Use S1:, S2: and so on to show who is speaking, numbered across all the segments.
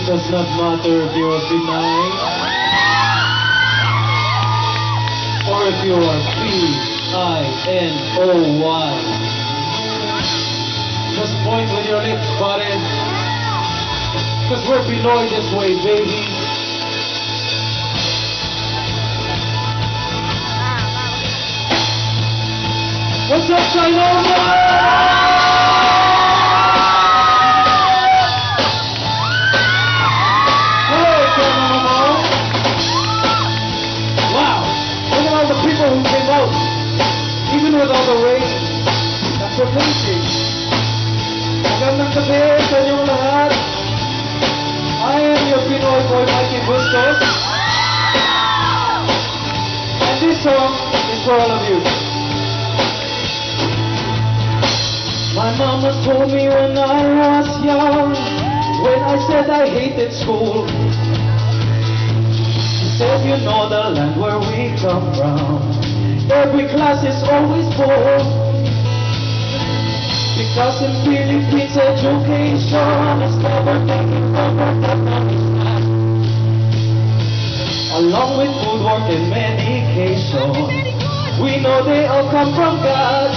S1: It does not matter if you are Pinay or if you are Pinoy. Just point with your lips, pare. Cause we're Pinoy this way, baby. What's up, China? Who came out, even with all the rain. That's amazing. Magandang gabi sa inyong lahat. I am your Pinoy boy, Mikey Bustos. And this song is for all of you. My mama told me when I was young, when I said I hated school, said you know the land where we come from, every class is always full, because in Philippines education is never taken from along with footwork and medication. We know they all come from God.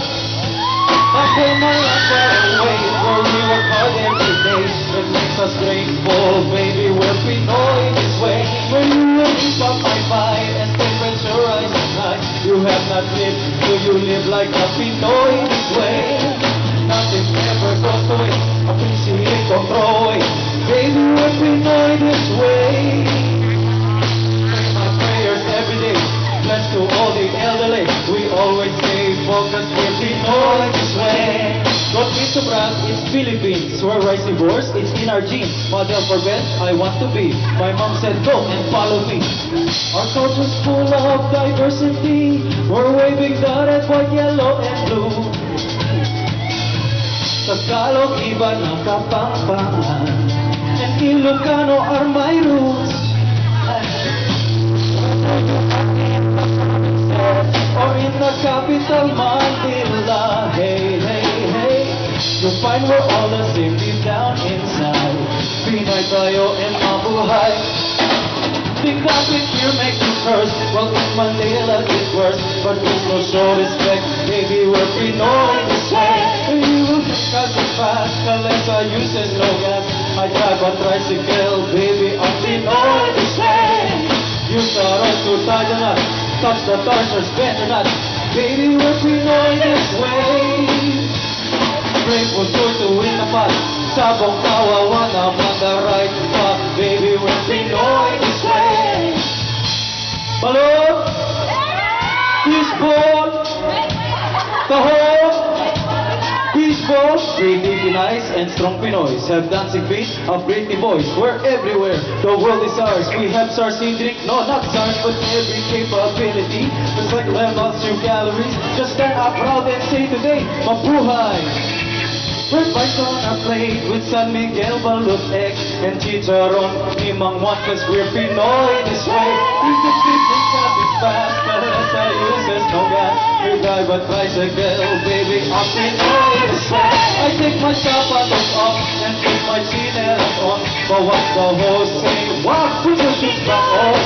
S1: Back when my life far away, where we work hard every day, it makes us grateful, baby, we're Pinoy this way. When you keep up my fight as temperature rises high, you have not lived, do you live like a Pinoy this way? Nothing ever goes to waste, appreciate or throw away, baby, we're Pinoy this way. Say my prayers every day, bless to all the elderly, we always stay focused, we're Pinoy this way. Don't need to brag, it's Philippines, where rice divorce, it's in our genes. Model for best, I want to be. My mom said go and follow me. Our culture's full of diversity, we're waving the red, white, yellow, and blue. Tagalog, iba ng Kapampangan, and Ilocano are my roots. Or in the capital, Manila, hey, hey, hey, you'll find we're all the same deep down inside. Pinay tayo and mabuhay. Because if you make you curse, well, in Manila it's worse, but we still show respect, baby, we're Pinoy this way. You will think us fast, Calesa uses no gas. I drive a tricycle, baby, I'm Pinoy this way. Use the road to tie the knot, touch the torches, bend the knot, baby, we're Pinoy this way. Brave was sure to win the fight, sabong kawawa naman the right path, baby, we're Pinoy this way. Balot! Fishball! Taho! Fishball! Pretty Pinoys and strong Pinoys have dancing feet, a pretty voice. We're everywhere, the world is ours. We have SARS drink, no not SARS, but every capability. Just like levels through galleries, just stand up proud and say today, mabuhay! We're bites on our plate with San Miguel, balut egg, and chicharon. Nimang one, cause we're Pinoy this way. We can keep things coming fast, Calesa uses no gas. We drive a tricycle, baby, I'm Pinoy this way. I take my sapatos off and put my chinelas on, but what the host say, wow, put your shoes back on.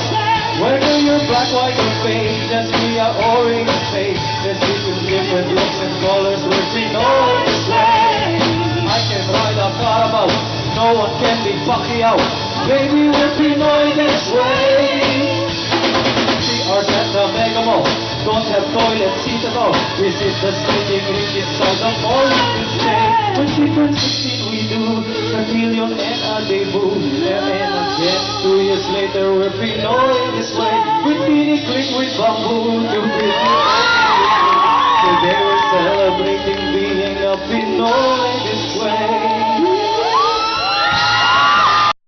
S1: Whether you're black, white, or beige, just we are orange face. There's different looks and colors, we're Pinoy this way. I can ride a carabao, no one can be Pacquiao, baby, we're Pinoy this way. See ours at the Mega Mall, don't have toilet seats at all. Visit the skating rink inside the mall, you can stay. When she turns 16 we do a million and a debut. And again, 2 years later we're Pinoy this way. With Pini Click, with Bamboo, to Pinoy. Today we're celebrating being a Pinoy this